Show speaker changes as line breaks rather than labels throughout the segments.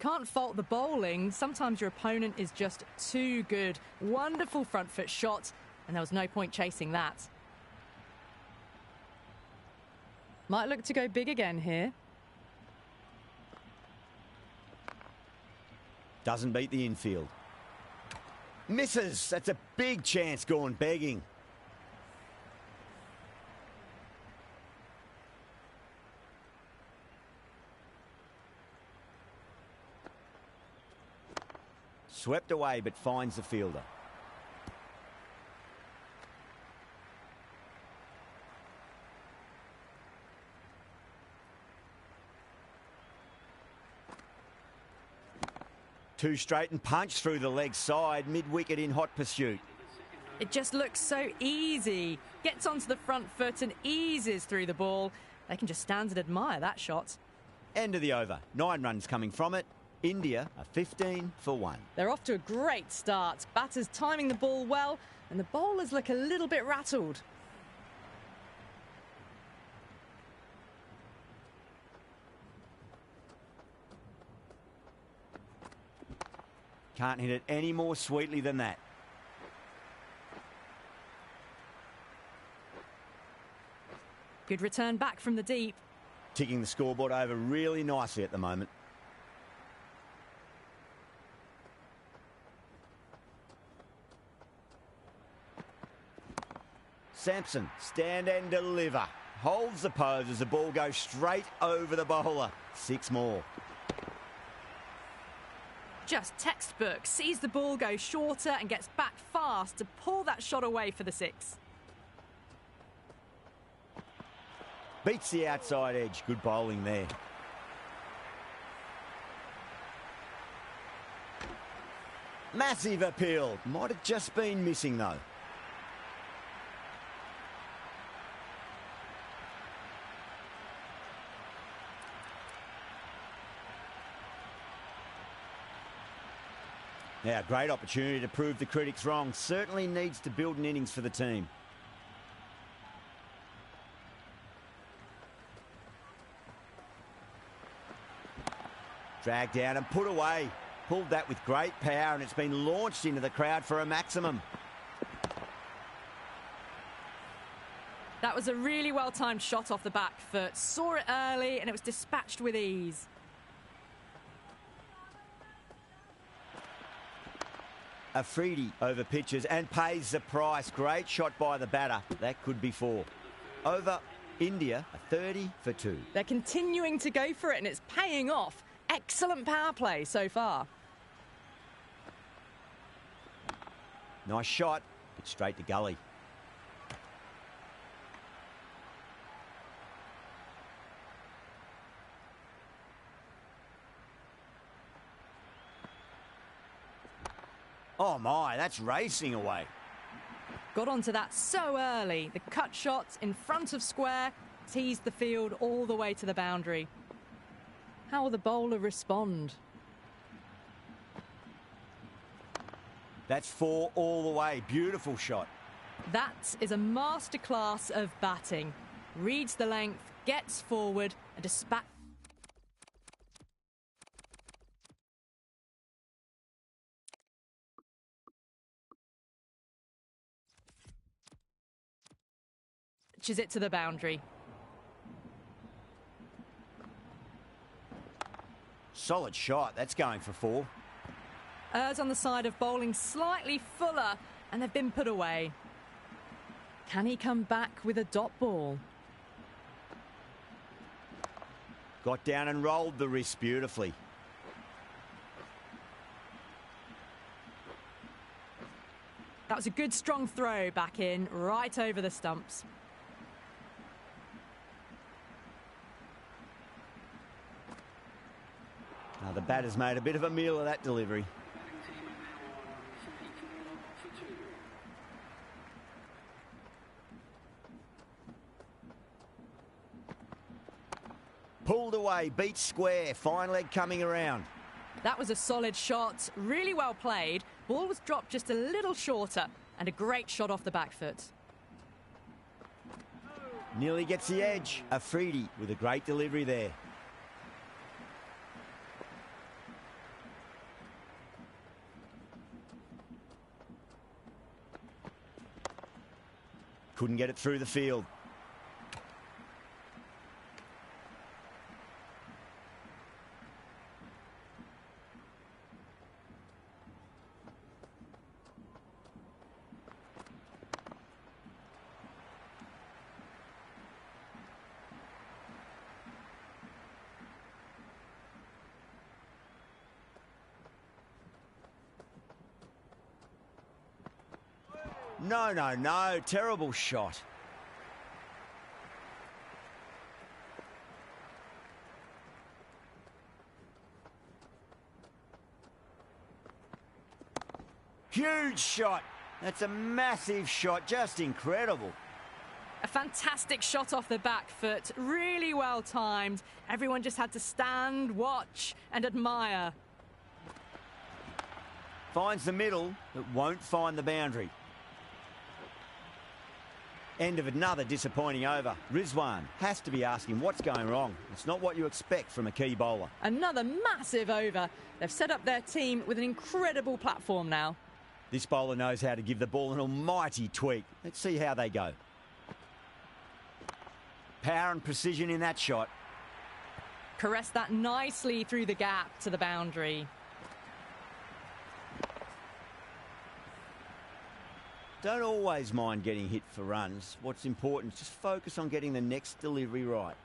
Can't fault the bowling. Sometimes your opponent is just too good. Wonderful front foot shot, and there was no point chasing that. Might look to go big again here.
Doesn't beat the infield. Misses. That's a big chance gone begging. Swept away, but finds the fielder. Two straight and punch through the leg side, mid-wicket in hot pursuit.
It just looks so easy. Gets onto the front foot and eases through the ball. They can just stand and admire that shot.
End of the over. 9 runs coming from it. India are 15 for 1.
They're off to a great start. Batters timing the ball well, and the bowlers look a little bit rattled.
Can't hit it any more sweetly than that.
Good return back from the deep.
Ticking the scoreboard over really nicely at the moment. Sampson, stand and deliver. Holds the pose as the ball goes straight over the bowler. 6 more.
Just textbook. Sees the ball go shorter and gets back fast to pull that shot away for the 6.
Beats the outside edge. Good bowling there. Massive appeal. Might have just been missing though. Now, great opportunity to prove the critics wrong. Certainly needs to build an innings for the team. Dragged down and put away. Pulled that with great power, and it's been launched into the crowd for a maximum.
That was a really well-timed shot off the back foot. Saw it early, and it was dispatched with ease.
Afridi over pitches and pays the price. Great shot by the batter. That could be 4. Over India, a 30 for 2.
They're continuing to go for it, and it's paying off. Excellent power play so far.
Nice shot, but straight to gully. Oh my, that's racing away.
Got onto that so early. The cut shot in front of square teased the field all the way to the boundary. How will the bowler respond?
That's 4 all the way. Beautiful shot.
That is a masterclass of batting. Reads the length, gets forward, and dispatches it to the boundary.
Solid shot. That's going for 4.
Errs on the side of bowling slightly fuller, and they've been put away. Can he come back with a dot ball?
Got down and rolled the wrist beautifully.
That was a good strong throw back in, right over the stumps.
Now the batter's made a bit of a meal of that delivery. Pulled away, beats square, fine leg coming around.
That was a solid shot, really well played. Ball was dropped just a little shorter, and a great shot off the back foot.
Nearly gets the edge. Afridi with a great delivery there. couldn't get it through the field. No, no, no. Terrible shot. Huge shot. That's a massive shot. Just incredible.
A fantastic shot off the back foot. Really well timed. Everyone just had to stand, watch and admire.
Finds the middle, but won't find the boundary. End of another disappointing over. Rizwan has to be asking what's going wrong. It's not what you expect from a key bowler.
Another massive over. They've set up their team with an incredible platform now.
This bowler knows how to give the ball an almighty tweak. Let's see how they go. Power and precision in that shot.
Caressed that nicely through the gap to the boundary.
Don't always mind getting hit for runs. What's important is just focus on getting the next delivery right.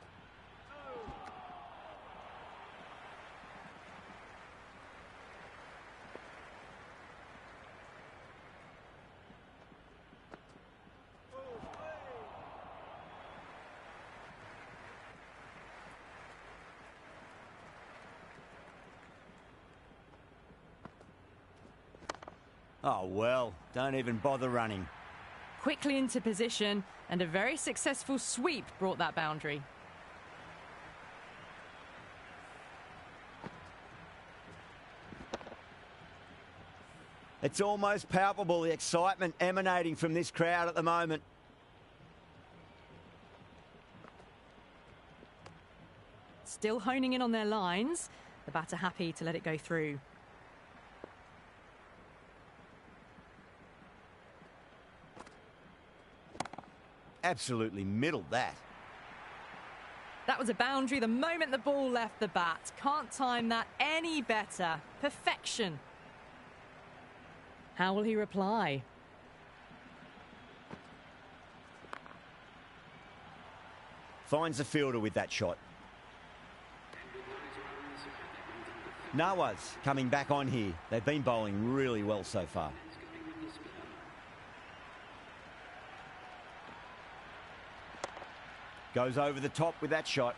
Oh, well, don't even bother running.
Quickly into position, and a very successful sweep brought that boundary.
It's almost palpable, the excitement emanating from this crowd at the moment.
Still honing in on their lines. The batter happy to let it go through.
Absolutely middled that.
That was a boundary the moment the ball left the bat. Can't time that any better. Perfection. How will he reply?
Finds the fielder with that shot. Nawaz coming back on here. They've been bowling really well so far. Goes over the top with that shot.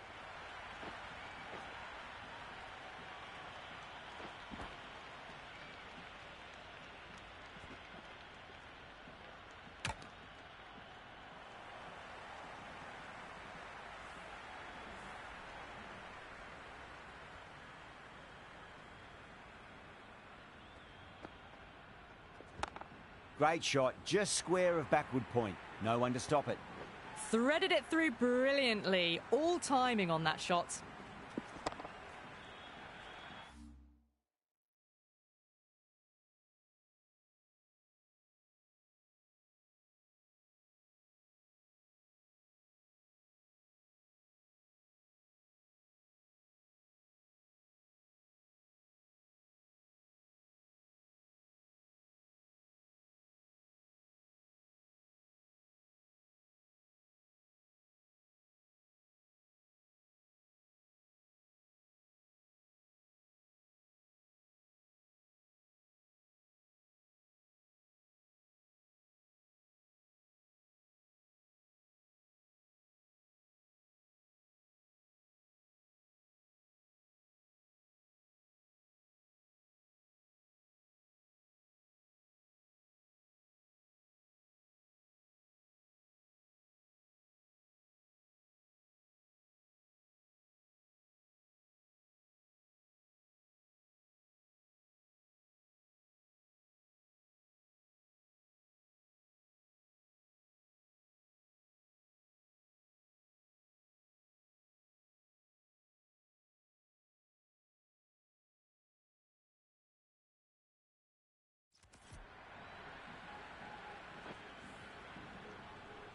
Great shot, just square of backward point. No one to stop it.
Threaded it through brilliantly. All timing on that shot.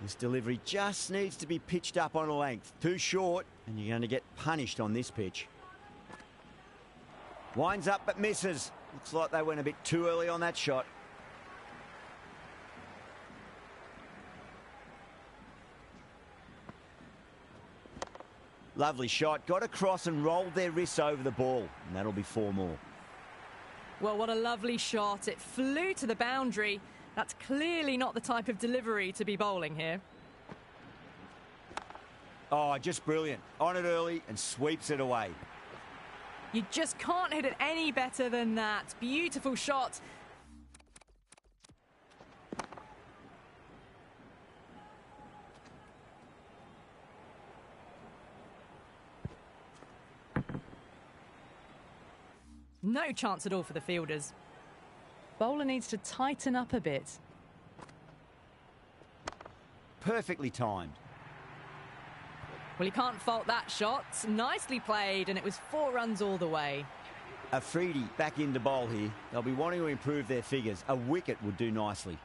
This delivery just needs to be pitched up on a length. Too short, and you're going to get punished on this pitch. Winds up but misses. Looks like they went a bit too early on that shot. Lovely shot. Got across and rolled their wrists over the ball. And that'll be 4 more.
Well, what a lovely shot. It flew to the boundary. That's clearly not the type of delivery to be bowling here.
Oh, just brilliant. On it early and sweeps it away.
You just can't hit it any better than that. Beautiful shot. No chance at all for the fielders. Bowler needs to tighten up a bit.
Perfectly timed.
Well, you can't fault that shot. Nicely played, and it was 4 runs all the way.
Afridi back into bowl here. They'll be wanting to improve their figures. A wicket would do nicely.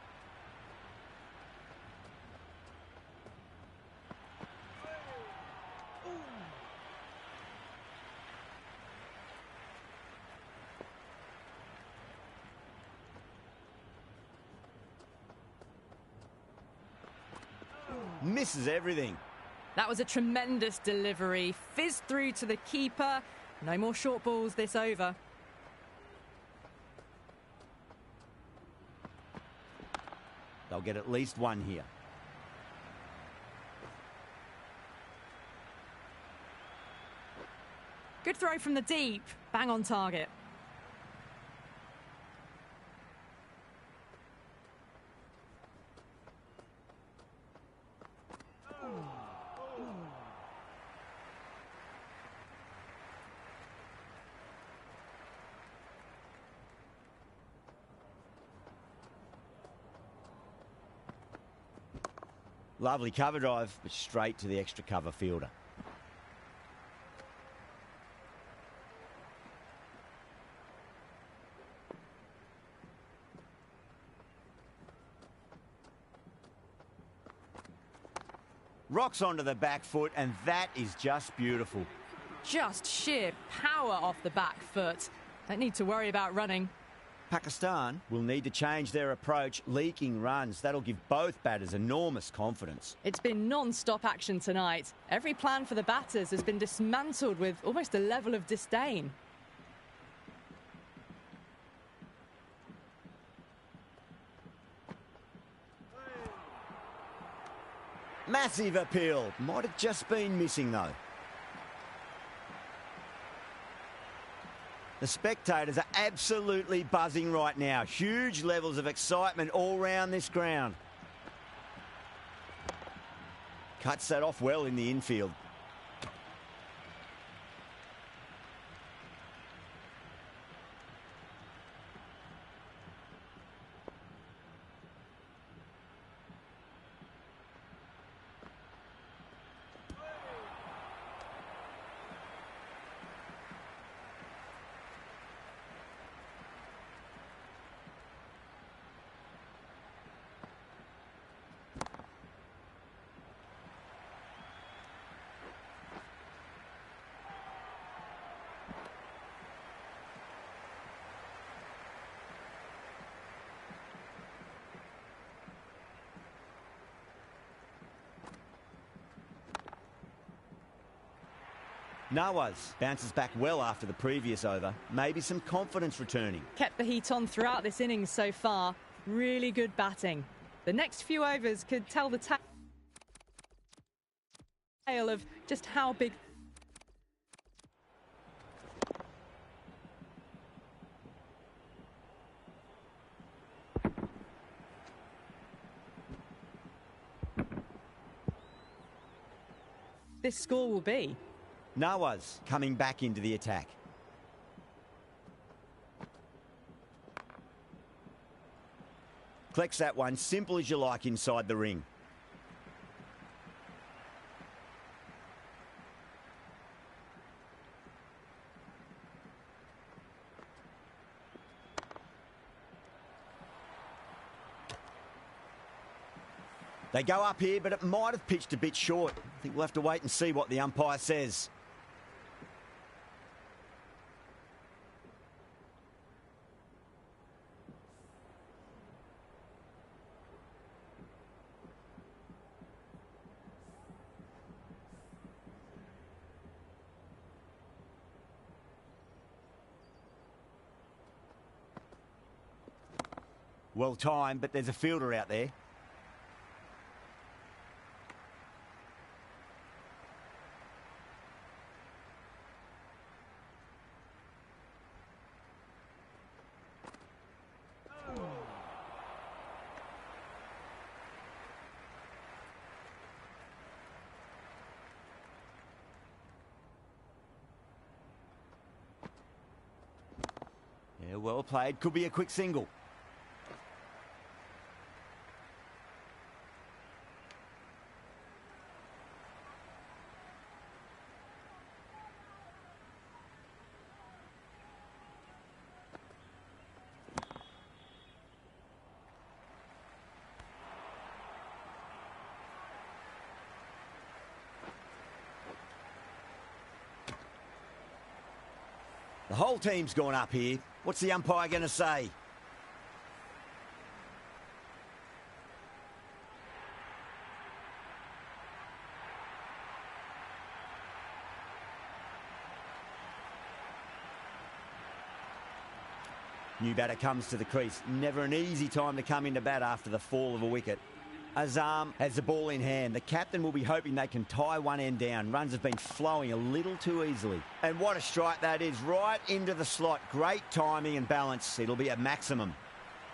Misses everything.
That was a tremendous delivery. Fizzed through to the keeper. No more short balls this over.
They'll get at least 1 here.
Good throw from the deep. Bang on target.
Lovely cover drive, but straight to the extra cover fielder. Rocks onto the back foot, and that is just beautiful.
Just sheer power off the back foot. Don't need to worry about running.
Pakistan will need to change their approach, leaking runs. That'll give both batters enormous confidence.
It's been non-stop action tonight. Every plan for the batters has been dismantled with almost a level of disdain.
Massive appeal. Might have just been missing, though. The spectators are absolutely buzzing right now. Huge levels of excitement all round this ground. Cuts that off well in the infield. Nawaz bounces back well after the previous over. Maybe some confidence returning.
Kept the heat on throughout this innings so far. Really good batting. The next few overs could tell the tale of just how big this score will be.
Nawaz coming back into the attack. Collects that one, simple as you like, inside the ring. They go up here, but it might have pitched a bit short. I think we'll have to wait and see what the umpire says. Well timed, but there's a fielder out there. Yeah, well played. Could be a quick single. The whole team's gone up here. What's the umpire going to say? New batter comes to the crease. Never an easy time to come into bat after the fall of a wicket. Azam has the ball in hand. The captain will be hoping they can tie one end down. Runs have been flowing a little too easily. And what a strike that is, right into the slot. Great timing and balance. It'll be a maximum.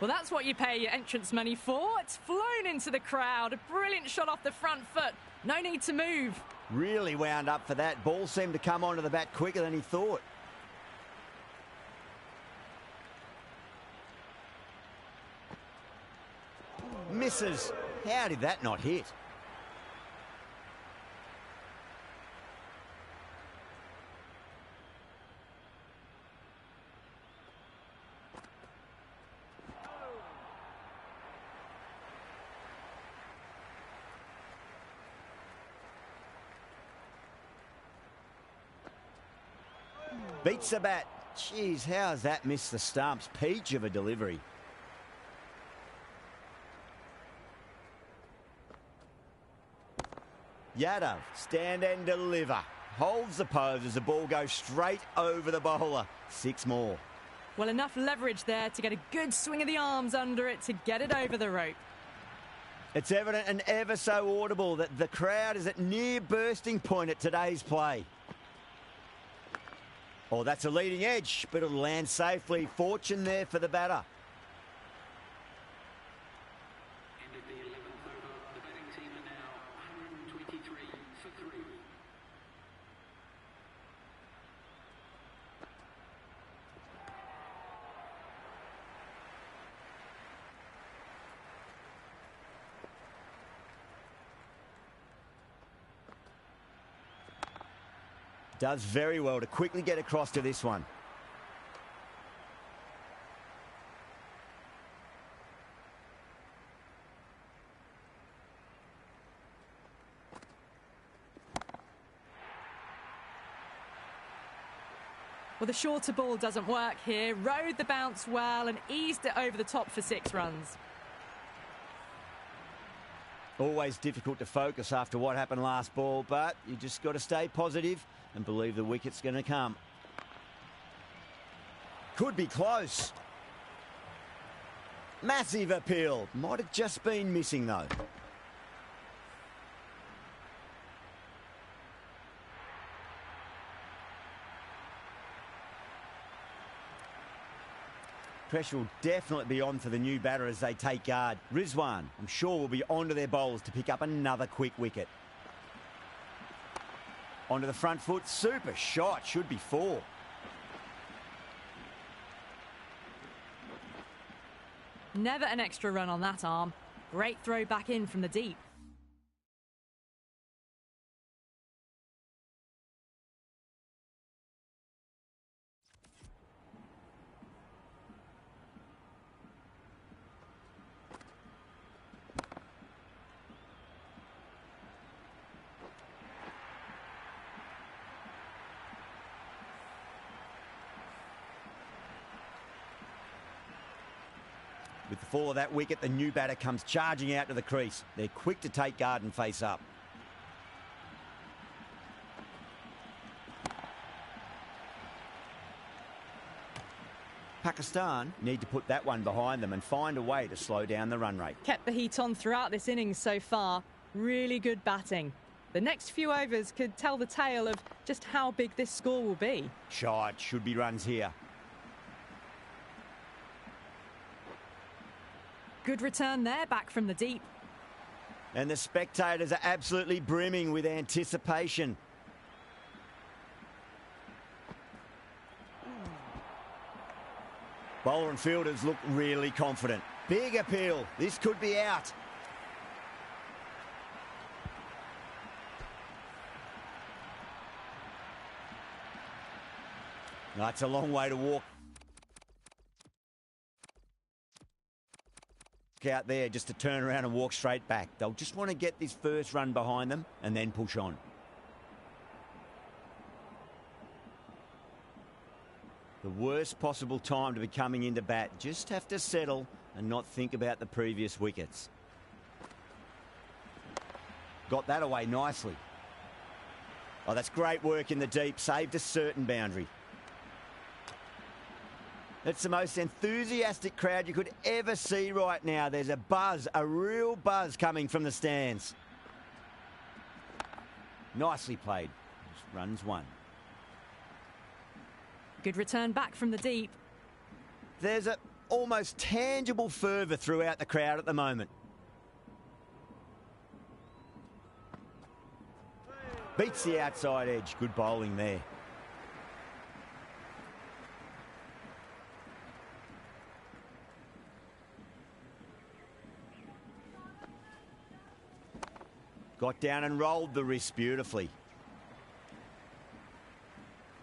Well, that's what you pay your entrance money for. It's flown into the crowd. A brilliant shot off the front foot. No need to move.
Really wound up for that. Ball seemed to come onto the bat quicker than he thought. Misses. How did that not hit? Beats the bat. Jeez, how has that missed the stumps? Peach of a delivery. Yadav, stand and deliver. Holds the pose as the ball goes straight over the bowler. 6 more.
Well, enough leverage there to get a good swing of the arms under it to get it over the rope.
It's evident and ever so audible that the crowd is at near bursting point at today's play. Oh, that's a leading edge, but it'll land safely. Fortune there for the batter. Does very well to quickly get across to this one.
Well, the shorter ball doesn't work here. Rode the bounce well and eased it over the top for 6 runs.
Always difficult to focus after what happened last ball, but you just got to stay positive and believe the wicket's going to come. Could be close. Massive appeal. Might have just been missing, though. Pressure will definitely be on for the new batter as they take guard. Rizwan, I'm sure, will be onto their bowlers to pick up another quick wicket. Onto the front foot. Super shot. Should be 4.
Never an extra run on that arm. Great throw back in from the deep.
With the fall of that wicket, the new batter comes charging out to the crease. They're quick to take guard and face up. Pakistan need to put that one behind them and find a way to slow down the run rate.
Kept the heat on throughout this innings so far. Really good batting. The next few overs could tell the tale of just how big this score will be.
Shot, should be runs here.
Good return there, back from the deep.
And the spectators are absolutely brimming with anticipation. Bowler and fielders look really confident. Big appeal. This could be out. That's a long way to walk out there just to turn around and walk straight back. They'll just want to get this first run behind them and then push on. The worst possible time to be coming into bat. Just have to settle and not think about the previous wickets. Got that away nicely. Oh, that's great work in the deep. Saved a certain boundary. It's the most enthusiastic crowd you could ever see right now. There's a buzz, a real buzz coming from the stands. Nicely played. Just runs one.
Good return back from the deep.
There's a almost tangible fervour throughout the crowd at the moment. Beats the outside edge. Good bowling there. Got down and rolled the wrist beautifully.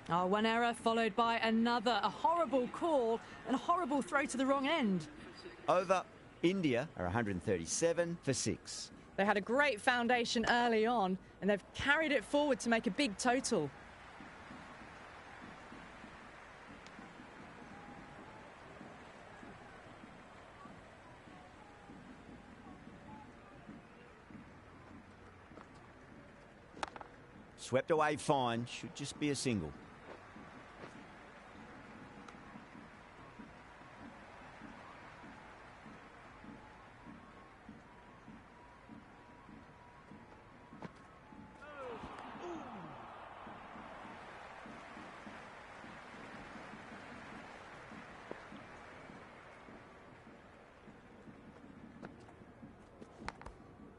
Oh, one error followed by another. A horrible call and a horrible throw to the wrong end.
Over India are 137 for 6.
They had a great foundation early on and they've carried it forward to make a big total.
Swept away fine. Should just be a single.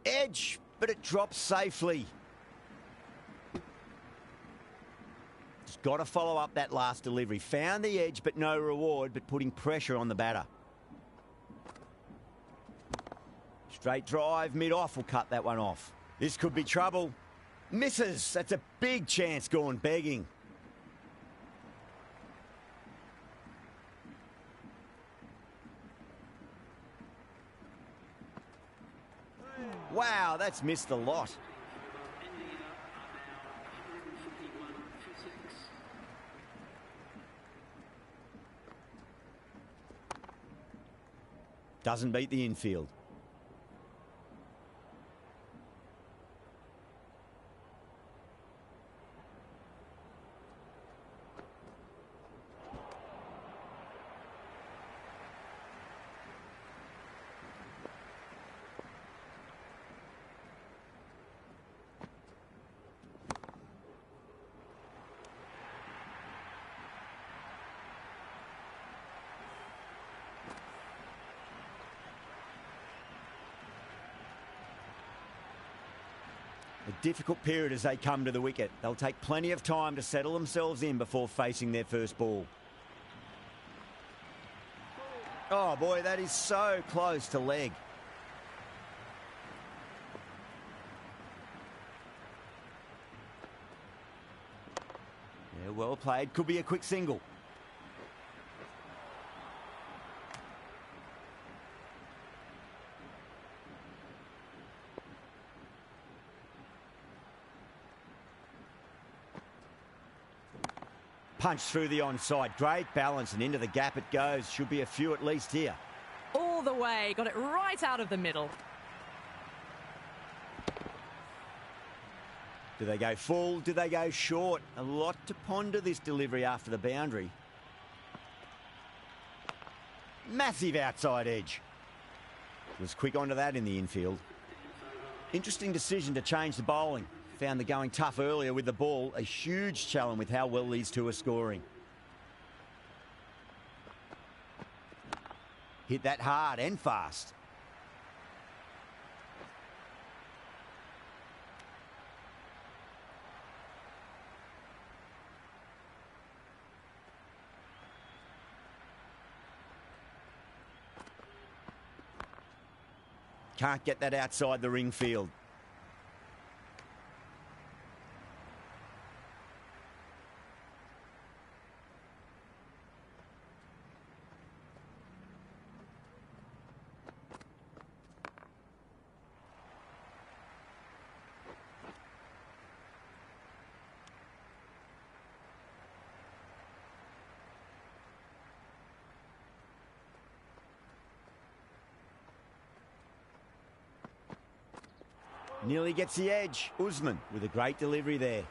Edge, but it drops safely. Just got to follow up that last delivery. Found the edge, but no reward, but putting pressure on the batter. Straight drive, mid-off will cut that one off. This could be trouble. Misses. That's a big chance gone begging. Wow, that's missed a lot. Doesn't beat the infield. A difficult period as they come to the wicket. They'll take plenty of time to settle themselves in before facing their first ball. Oh boy, that is so close to leg. Yeah, well played. Could be a quick single. Punch through the onside. Great balance and into the gap it goes. Should be a few at least here.
All all the way. Got it right out of the middle.
Do they go full? Do they go short? A lot to ponder this delivery after the boundary. Massive outside edge. Was quick onto that in the infield. Interesting decision to change the bowling. Found the going tough earlier with the ball. A huge challenge with how well these two are scoring. Hit that hard and fast. Can't get that outside the ring field. Nearly gets the edge. Usman with a great delivery there.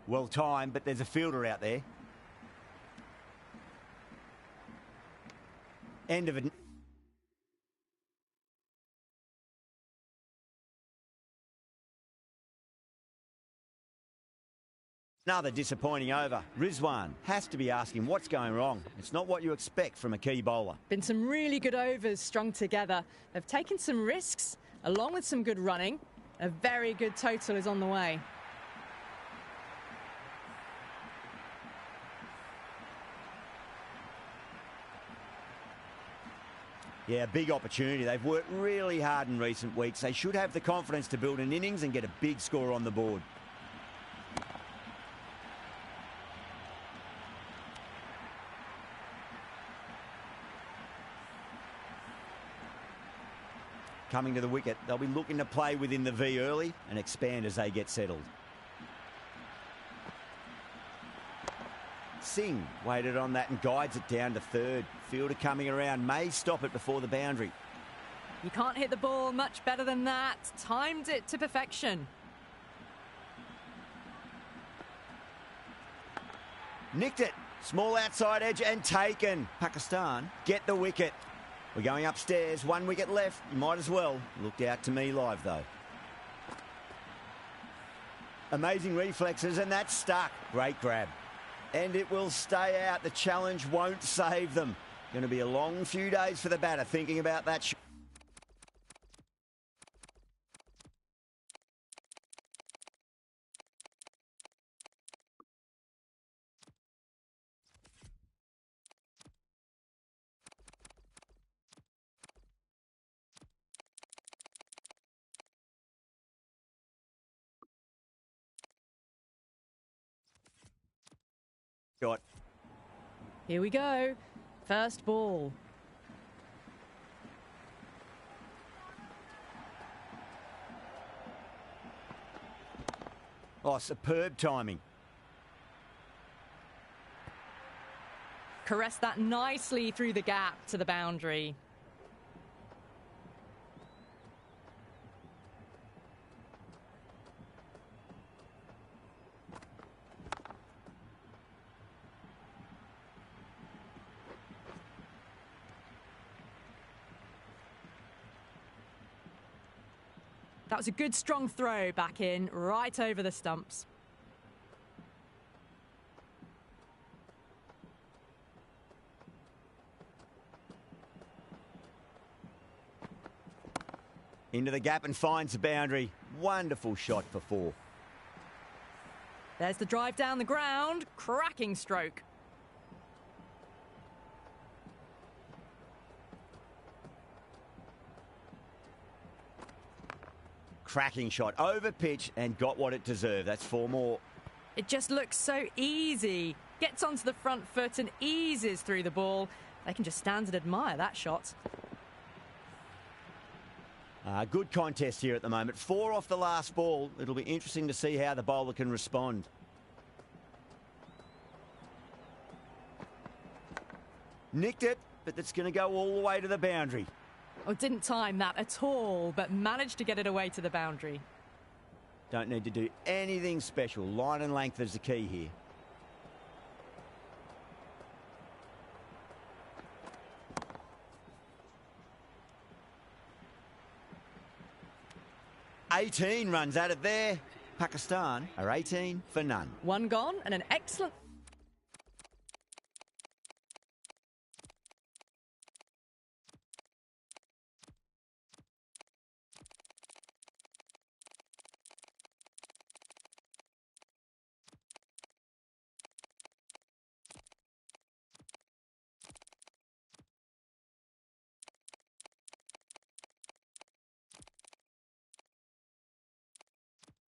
Well timed, but there's a fielder out there. End of it. Another disappointing over. Rizwan has to be asking what's going wrong. It's not what you expect from a key bowler.
Been some really good overs strung together. They've taken some risks, along with some good running. A very good total is on the way.
Yeah, big opportunity. They've worked really hard in recent weeks. They should have the confidence to build an innings and get a big score on the board. Coming to the wicket, they'll be looking to play within the V early and expand as they get settled. Singh waited on that and guides it down to third. Fielder coming around, may stop it before the boundary.
You can't hit the ball much better than that. Timed it to perfection.
Nicked it. Small outside edge and taken. Pakistan get the wicket. We're going upstairs. 1 wicket left. You might as well. Looked out to me live, though. Amazing reflexes, and that's stuck. Great grab. And it will stay out. The challenge won't save them. Going to be a long few days for the batter thinking about that. Shot.
Here we go. First ball.
Oh, superb timing.
Caressed that nicely through the gap to the boundary. That was a good strong throw back in, right over the stumps.
Into the gap and finds the boundary. Wonderful shot for 4.
There's the drive down the ground. Cracking stroke.
Cracking shot over pitch and got what it deserved. That's 4 more.
It just looks so easy. Gets onto the front foot and eases through the ball. They can just stand and admire that shot.
Good contest here at the moment. 4 off the last ball. It'll be interesting to see how the bowler can respond. Nicked it, but that's going to go all the way to the boundary.
Oh, didn't time that at all, but managed to get it away to the boundary.
Don't need to do anything special. Line and length is the key here. $18 runs at it there. Pakistan are 18 for none.
One gone and an excellent...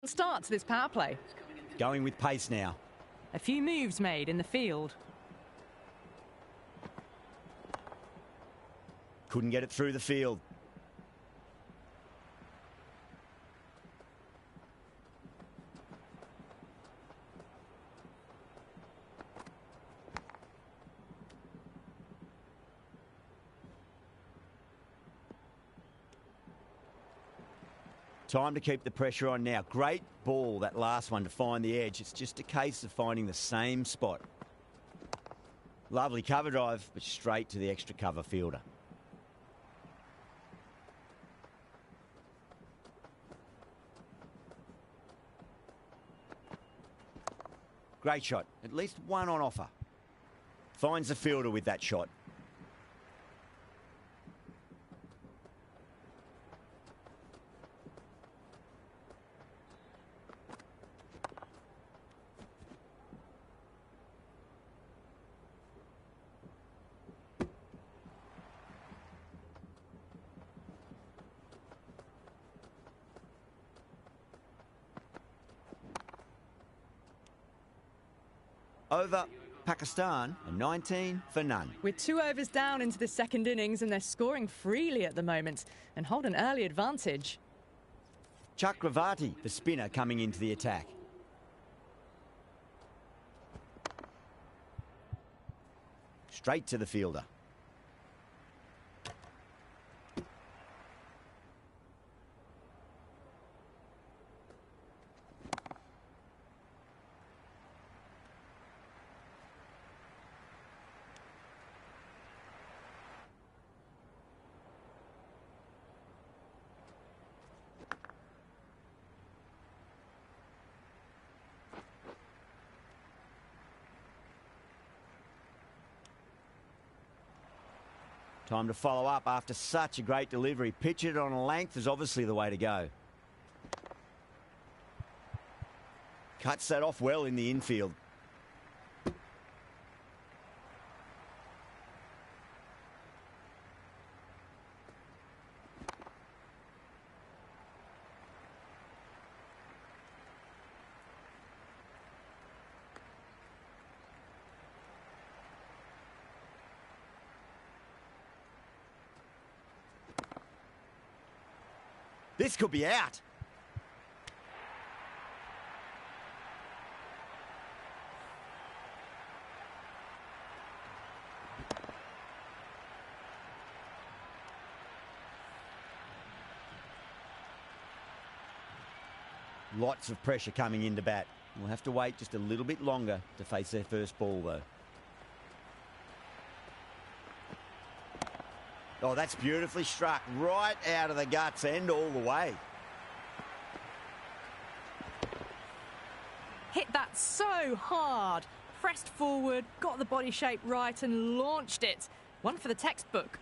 start to this power play.
Going with pace now.
A few moves made in the field.
Couldn't get it through the field. Time to keep the pressure on now. Great ball, that last one, to find the edge. It's just a case of finding the same spot. Lovely cover drive, but straight to the extra cover fielder. Great shot. At least one on offer. Finds the fielder with that shot. Over Pakistan, and 19 for none.
With 2 overs down into the second innings, and they're scoring freely at the moment and hold an early advantage.
Chakravarti, the spinner, coming into the attack. Straight to the fielder. Time to follow up after such a great delivery. Pitch it on a length is obviously the way to go. Cuts that off well in the infield. This could be out. Lots of pressure coming into bat. We'll have to wait just a little bit longer to face their first ball, though. Oh, that's beautifully struck. Right out of the guts and all the way.
Hit that so hard. Pressed forward, got the body shape right and launched it. One for the textbook.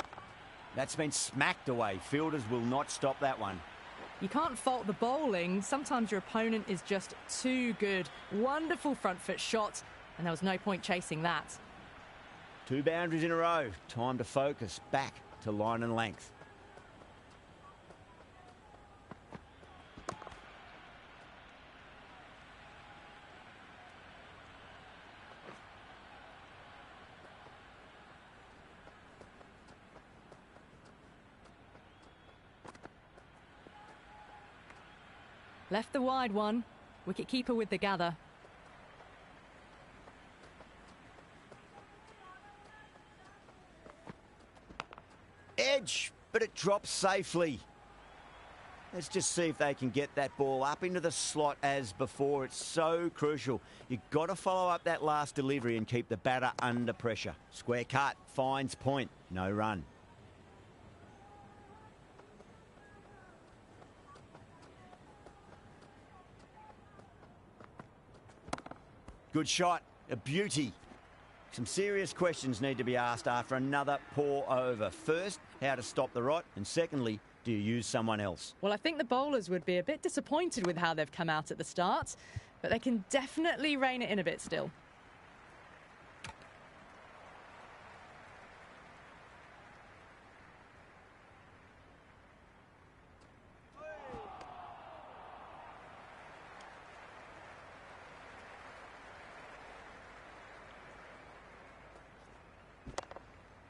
That's been smacked away. Fielders will not stop that one.
You can't fault the bowling. Sometimes your opponent is just too good. Wonderful front foot shot, and there was no point chasing that.
2 boundaries in a row. Time to focus back to line and length.
Left the wide one. Wicket-keeper with the gather.
Edge, but it drops safely. Let's just see if they can get that ball up into the slot as before. It's so crucial. You've got to follow up that last delivery and keep the batter under pressure. Square cut, finds point, no run. Good shot, a beauty. Some serious questions need to be asked after another poor over. First, how to stop the rot, and secondly, do you use someone else?
Well, I think the bowlers would be a bit disappointed with how they've come out at the start, but they can definitely rein it in a bit still.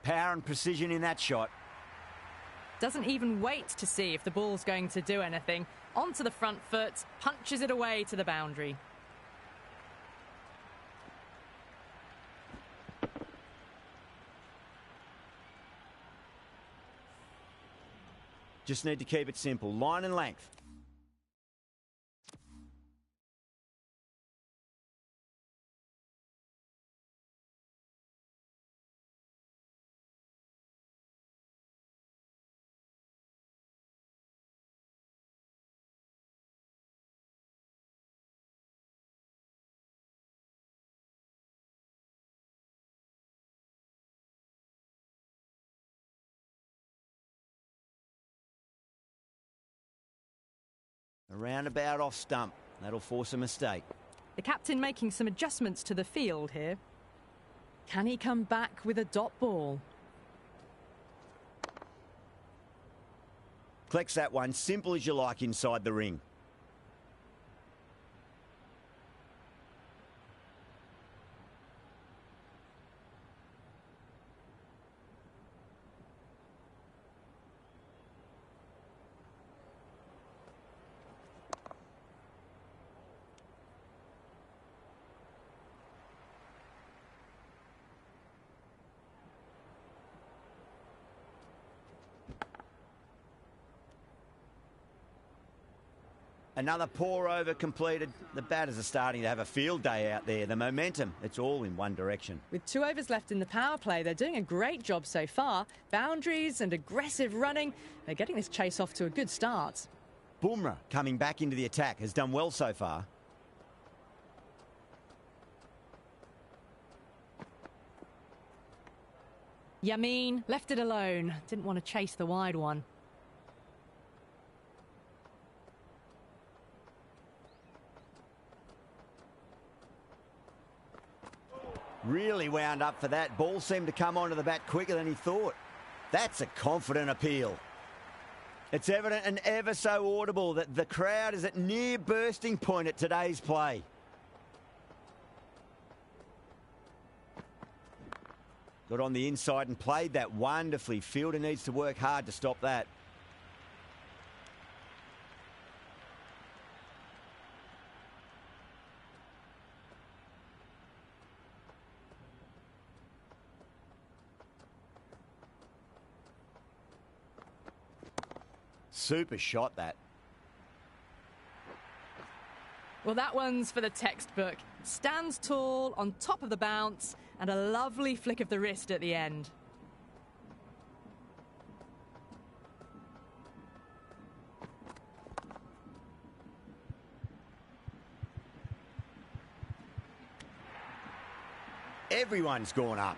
Power and precision in that shot.
Doesn't even wait to see if the ball's going to do anything. Onto the front foot, punches it away to the boundary.
Just need to keep it simple. Line and length. A roundabout off stump. That'll force a mistake.
The captain making some adjustments to the field here. Can he come back with a dot ball?
Collects that one, simple as you like inside the ring. Another poor over completed. The batters are starting to have a field day out there. The momentum, it's all in one direction.
With 2 overs left in the power play, they're doing a great job so far. Boundaries and aggressive running. They're getting this chase off to a good start.
Bumrah coming back into the attack has done well so far.
Yamin left it alone. Didn't want to chase the wide one.
Really wound up for that. Ball seemed to come onto the bat quicker than he thought. That's a confident appeal. It's evident and ever so audible that the crowd is at near bursting point at today's play. Got on the inside and played that wonderfully. Fielder needs to work hard to stop that. Super shot, that.
Well, that one's for the textbook. Stands tall, on top of the bounce, and a lovely flick of the wrist at the end.
Everyone's gone up.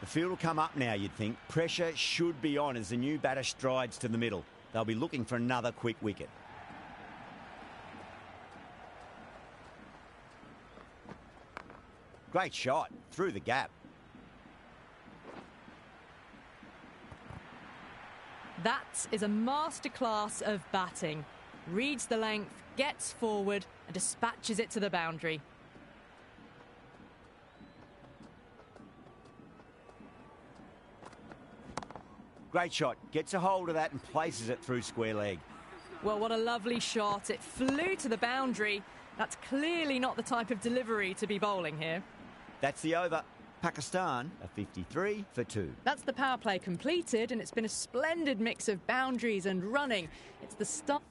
The field will come up now, you'd think. Pressure should be on as the new batter strides to the middle. They'll be looking for another quick wicket. Great shot through the gap.
That is a masterclass of batting. Reads the length, gets forward and dispatches it to the boundary.
Great shot. Gets a hold of that and places it through square leg.
Well, what a lovely shot. It flew to the boundary. That's clearly not the type of delivery to be bowling here.
That's the over. Pakistan are 53 for 2.
That's the power play completed, and it's been a splendid mix of boundaries and running. It's the start.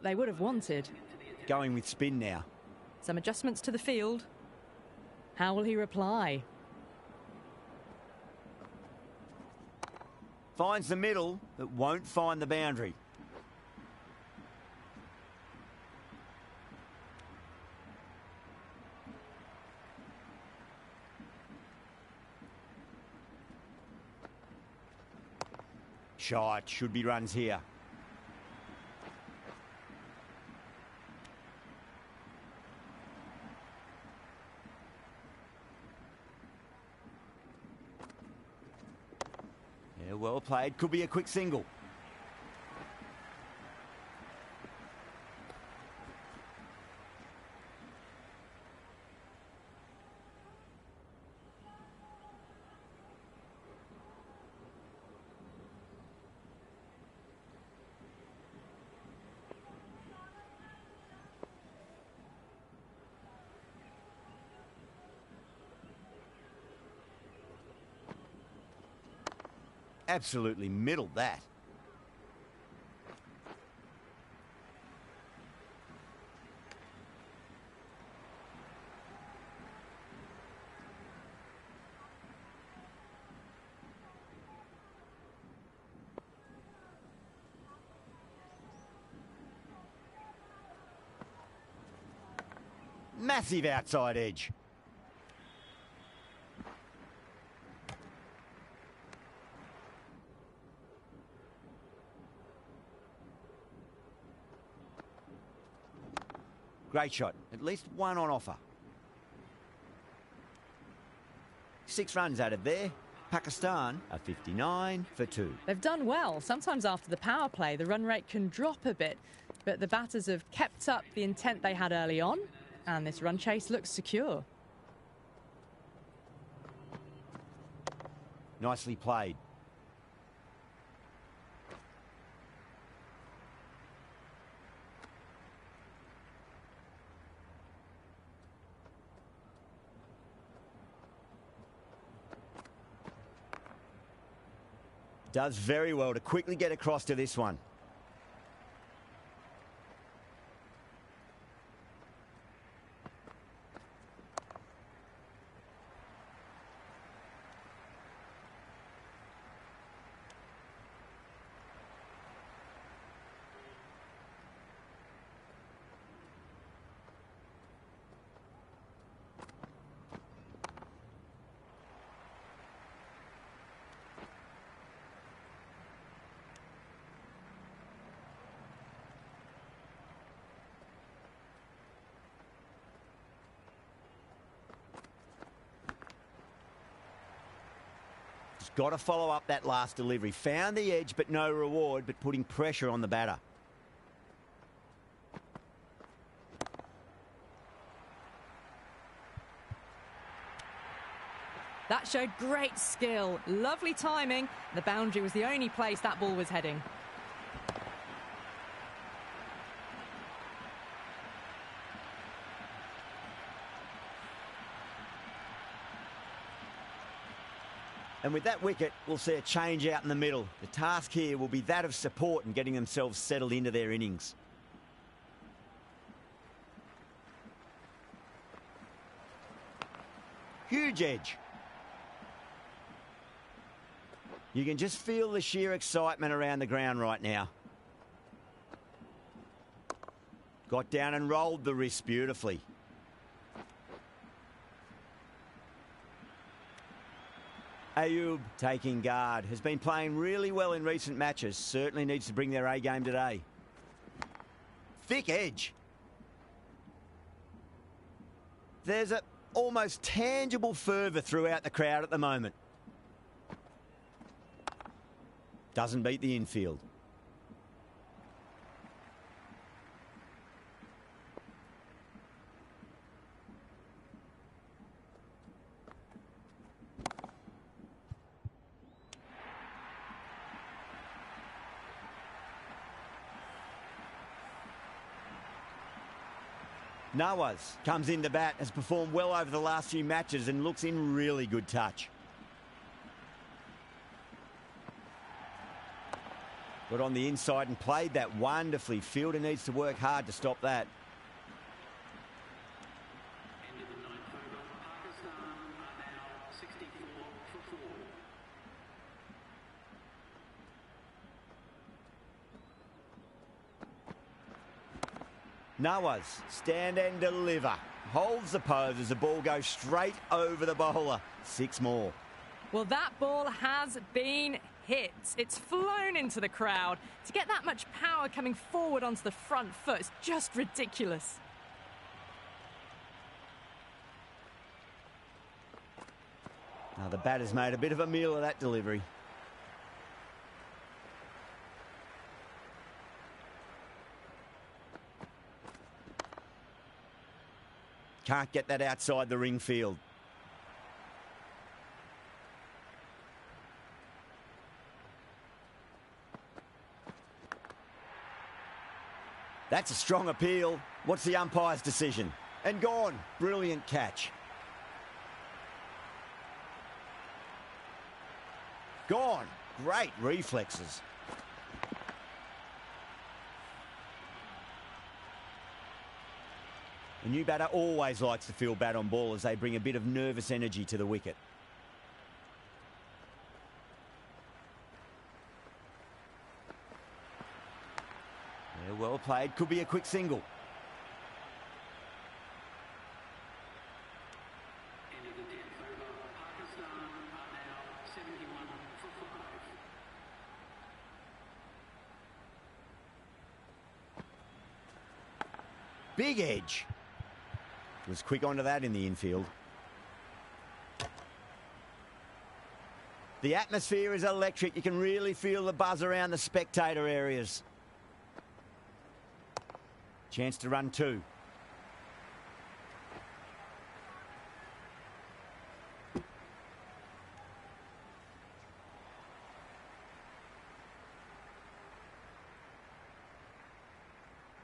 They would have wanted.
Going with spin now.
Some adjustments to the field. How will he reply?
Finds the middle, but won't find the boundary. Shot. Should be runs here. Well played. Could be a quick single. Absolutely middled that. Massive outside edge. Great shot. At least one on offer. 6 runs out of there. Pakistan are 59 for 2.
They've done well. Sometimes after the power play, the run rate can drop a bit, but the batters have kept up the intent they had early on, and this run chase looks secure.
Nicely played. Does very well to quickly get across to this one. Got to follow up that last delivery. Found the edge, but no reward, but putting pressure on the batter.
That showed great skill. Lovely timing. The boundary was the only place that ball was heading.
And with that wicket, we'll see a change out in the middle. The task here will be that of support and getting themselves settled into their innings. Huge edge. You can just feel the sheer excitement around the ground right now. Got down and rolled the wrist beautifully. Ayoub taking guard. Has been playing really well in recent matches. Certainly needs to bring their A game today. Thick edge. There's a almost tangible fervour throughout the crowd at the moment. Doesn't beat the infield. Nawaz comes in to bat, has performed well over the last few matches and looks in really good touch. Got on the inside and played that wonderfully. Fielder needs to work hard to stop that. Nawaz, stand and deliver. Holds the pose as the ball goes straight over the bowler. 6 more.
Well, that ball has been hit. It's flown into the crowd. To get that much power coming forward onto the front foot is just ridiculous.
Now the batter's made a bit of a meal of that delivery. Can't get that outside the ring field. That's a strong appeal. What's the umpire's decision? And gone. Brilliant catch. Gone. Great reflexes. The new batter always likes to feel bat on ball as they bring a bit of nervous energy to the wicket. Yeah, well played. Could be a quick single. Big edge. Was quick onto that in the infield. The atmosphere is electric. You can really feel the buzz around the spectator areas. Chance to run 2.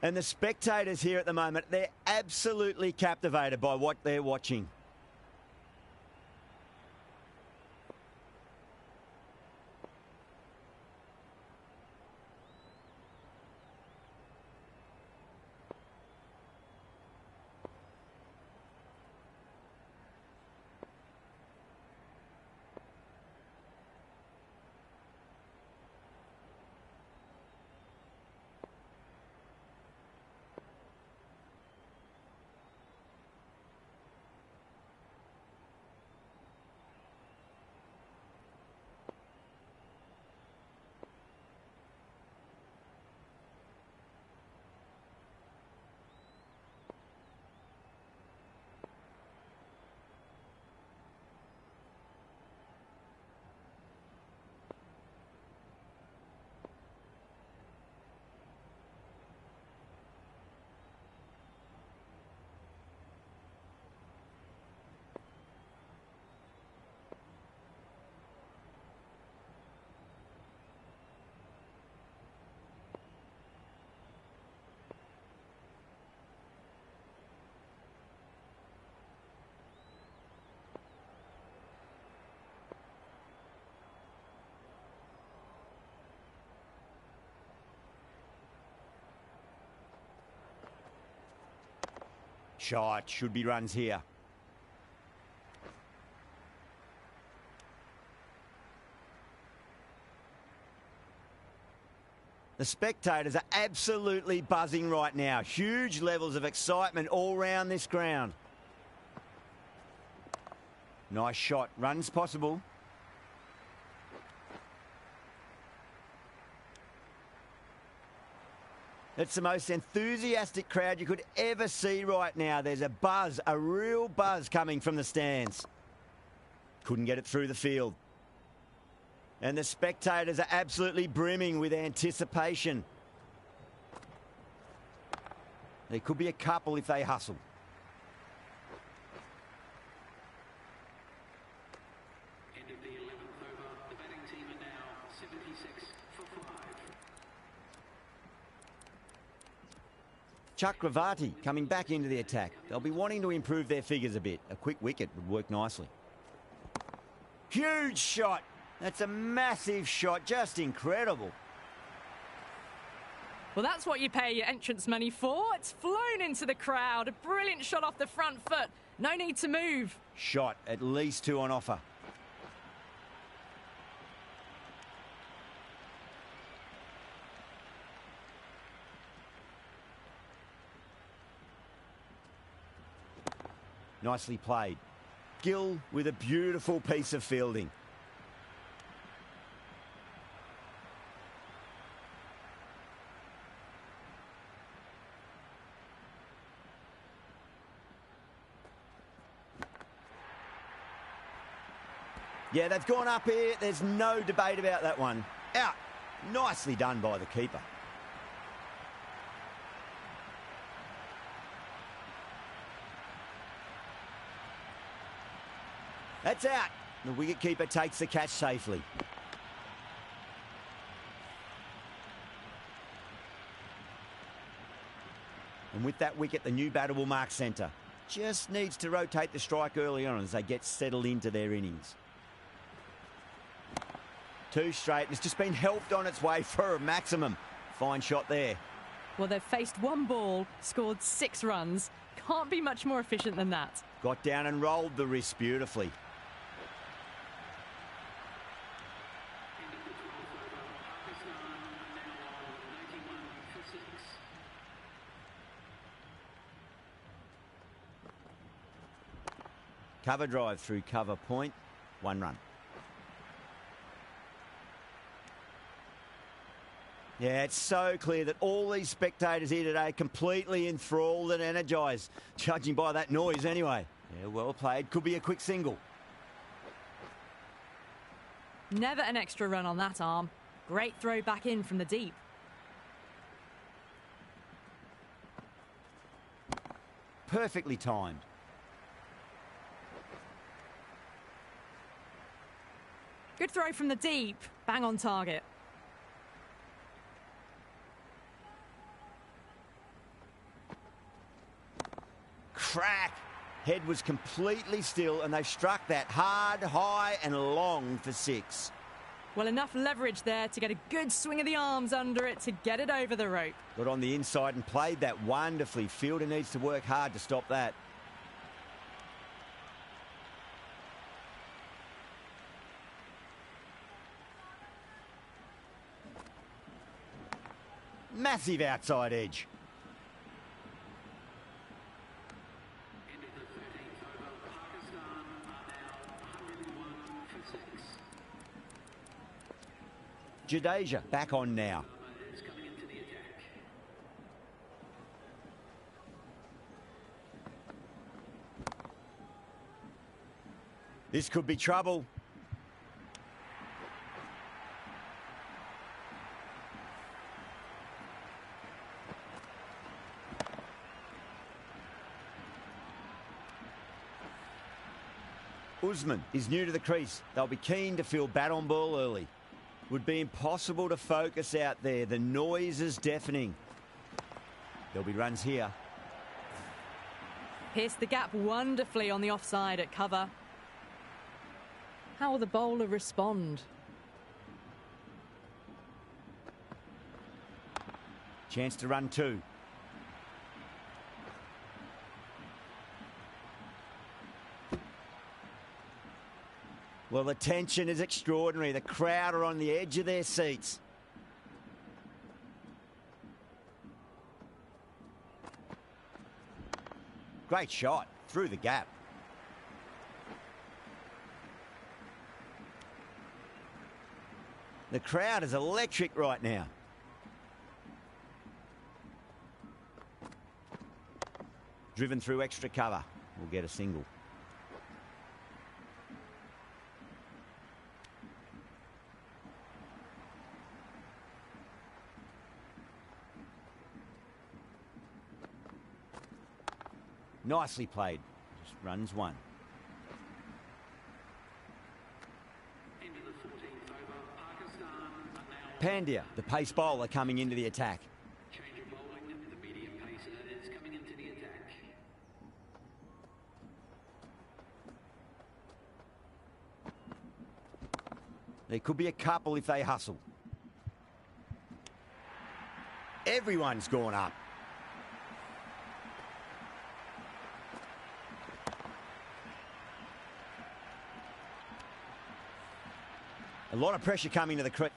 And the spectators here at the moment, they're absolutely captivated by what they're watching. Shot, should be runs here. The spectators are absolutely buzzing right now. Huge levels of excitement all round this ground. Nice shot. Runs possible. It's the most enthusiastic crowd you could ever see right now. There's a buzz, a real buzz coming from the stands. Couldn't get it through the field. And the spectators are absolutely brimming with anticipation. There could be a couple if they hustle.
End of the 11th over. The batting team are now 76 for 5.
Chakravarti coming back into the attack. They'll be wanting to improve their figures a bit. A quick wicket would work nicely. Huge shot. That's a massive shot. Just incredible.
Well, that's what you pay your entrance money for. It's flown into the crowd. A brilliant shot off the front foot. No need to move.
Shot, at least 2 on offer. Nicely played. Gill with a beautiful piece of fielding. Yeah, they've gone up here. There's no debate about that one. Out. Nicely done by the keeper. That's out. The wicketkeeper takes the catch safely. And with that wicket, the new batter will mark centre. Just needs to rotate the strike early on as they get settled into their innings. 2 straight, and it's just been helped on its way for a maximum. Fine shot there.
Well, they've faced 1 ball, scored 6 runs. Can't be much more efficient than that.
Got down and rolled the wrist beautifully. Cover drive through cover point, 1 run. Yeah, it's so clear that all these spectators here today are completely enthralled and energised, judging by that noise anyway. Yeah, well played. Could be a quick single.
Never an extra run on that arm. Great throw back in from the deep.
Perfectly timed.
Good throw from the deep. Bang on target.
Crack. Head was completely still and they struck that hard, high and long for 6.
Well, enough leverage there to get a good swing of the arms under it to get it over the rope.
Got on the inside and played that wonderfully. Fielder needs to work hard to stop that. Massive outside edge.
End of the 13th over. Pakistan are now 101 for 6.
Jadeja back on now.
Is coming into the attack.
This could be trouble. Usman is new to the crease. They'll be keen to feel bat on ball early. Would be impossible to focus out there. The noise is deafening. There'll be runs here.
Pierced the gap wonderfully on the offside at cover. How will the bowler respond?
Chance to run 2. Well, the tension is extraordinary. The crowd are on the edge of their seats. Great shot through the gap. The crowd is electric right now. Driven through extra cover. Will get a single. Nicely played. Just runs one.
Into the 14th over, Pakistan are now
Pandya, the pace bowler, coming into the attack.
change of bowling. The medium pacer is coming into the attack.
There could be a couple if they hustle. Everyone's gone up. A lot of pressure coming to the crease.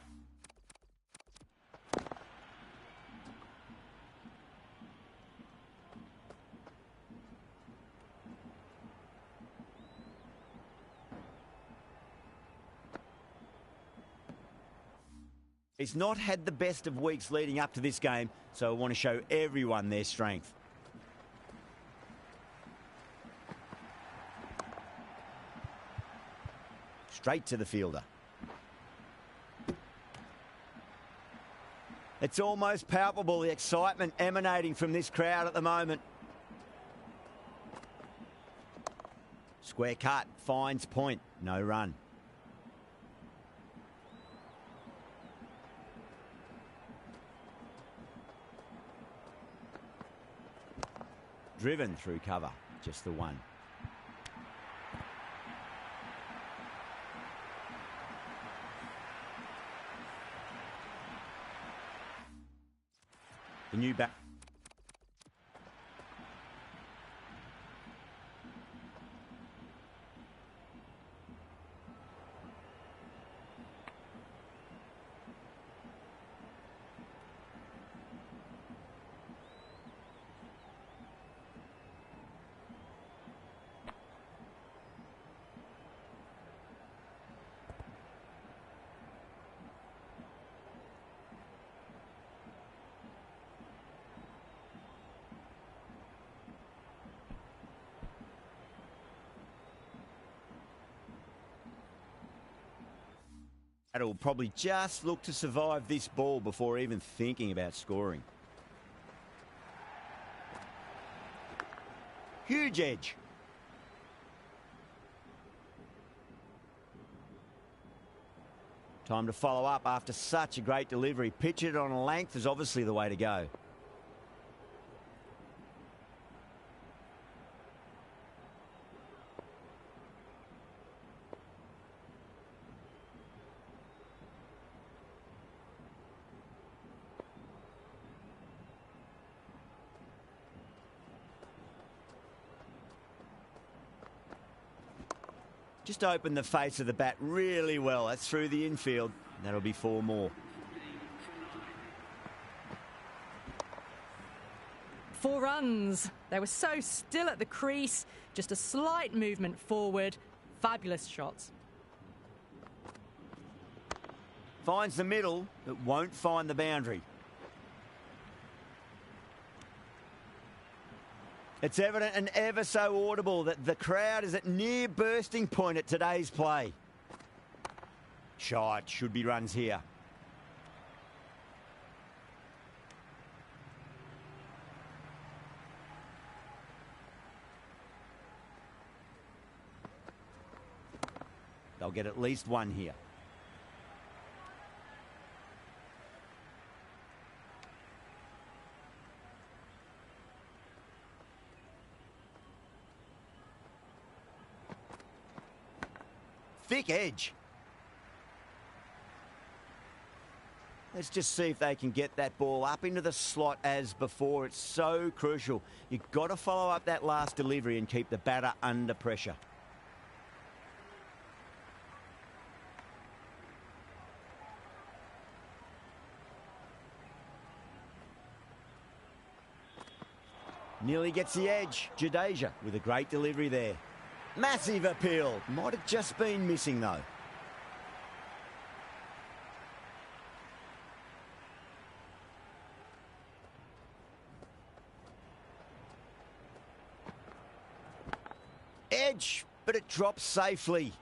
He's not had the best of weeks leading up to this game, so I want to show everyone their strength. Straight to the fielder. It's almost palpable, the excitement emanating from this crowd at the moment. Square cut, finds point, no run. Driven through cover, just the one. The new back. Will probably just look to survive this ball before even thinking about scoring. Huge edge. Time to follow up after such a great delivery. Pitch it on a length is obviously the way to go. Just opened the face of the bat really well. That's through the infield. That'll be 4 more.
4 runs. They were so still at the crease. Just a slight movement forward. Fabulous shots.
Finds the middle, but won't find the boundary. It's evident and ever so audible that the crowd is at near bursting point at today's play. Shot, should be runs here. They'll get at least 1 here. Thick edge. Let's just see if they can get that ball up into the slot as before. It's so crucial. You've got to follow up that last delivery and keep the batter under pressure. Nearly gets the edge. Jadeja with a great delivery there. Massive appeal. Might have just been missing though. edge, but it drops safely.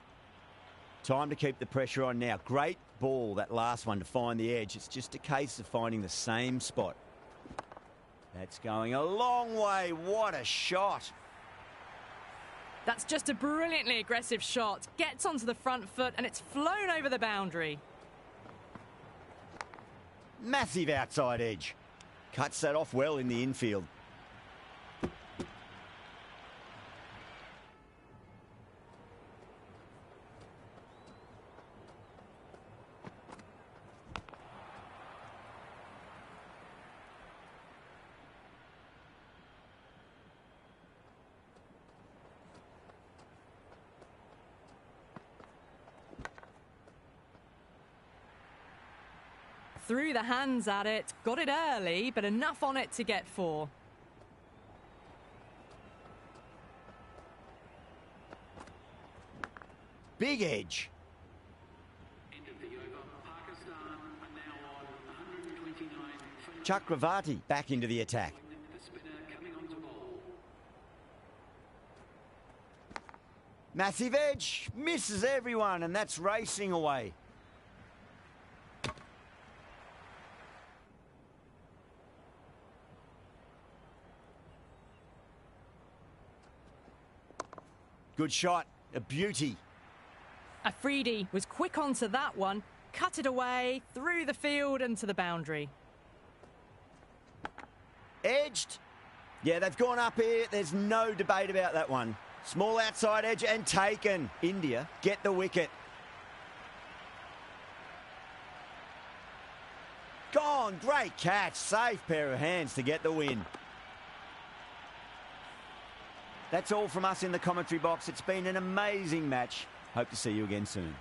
Time to keep the pressure on now. Great ball, that last one, to find the edge. It's just a case of finding the same spot. That's going a long way. What a shot.
That's just a brilliantly aggressive shot. Gets onto the front foot and it's flown over the boundary.
Massive outside edge. Cuts that off well in the infield.
Threw the hands at it, got it early, but enough on it to get 4.
Big edge.
End of the over. Pakistan are now on 129.
Chakravarti back into the attack.
The spinner coming on to bowl.
Massive edge. Misses everyone, and that's racing away. Good shot. A beauty.
Afridi was quick onto that one, cut it away, through the field and to the boundary.
Edged. Yeah, they've gone up here. There's no debate about that one. Small outside edge and taken. India get the wicket. Gone. Great catch. Safe pair of hands to get the win. That's all from us in the commentary box. It's been an amazing match. Hope to see you again soon.